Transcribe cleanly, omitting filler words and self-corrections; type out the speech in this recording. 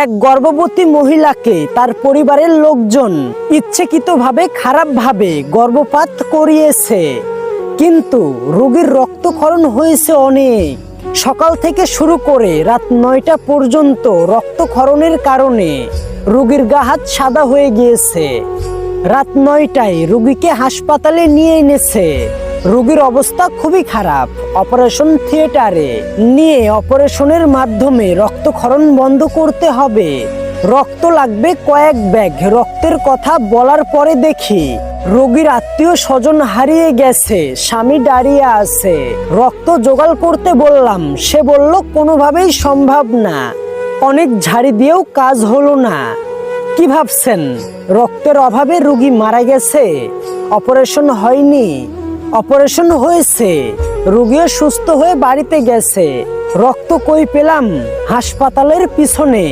এক গর্ভবতী মহিলাকে তার পরিবারের লোকজন ইচ্ছাকৃতভাবে খারাপভাবে গর্ভপাত করিয়েছে, কিন্তু রোগীর রক্তক্ষরণ হয়েছে অনেক। সকাল থেকে শুরু করে রাত 9টা পর্যন্ত রক্তক্ষরণের কারণে রোগীর গা হাত সাদা হয়ে গিয়েছে। রাত 9টায় রোগীকে হাসপাতালে নিয়ে এনেছে। রোগীর অবস্থা খুবই খারাপ। অপারেশন থিয়েটারে নিয়ে অপারেশনের মাধ্যমে রক্তক্ষরণ বন্ধ করতে হবে। রক্ত লাগবে কয়েক ব্যাগ। রক্তের কথা বলার পরে দেখি রোগীর আত্মীয় স্বজন হারিয়ে গেছে, স্বামী দাঁড়িয়ে আছে। রক্ত জোগাড় করতে বললাম, সে বলল কোনোভাবেই সম্ভব না, অনেক ঝাড়ি দিয়েও কাজ হলো না। কি ভাবছেন রক্তের অভাবে রোগী মারা গেছে? অপারেশন হয়নি, অপারেশন হয়েছে। রোগীও সুস্থ হয়ে বাড়িতে গেছে। রক্ত কই পেলাম? হাসপাতালের পিছনে।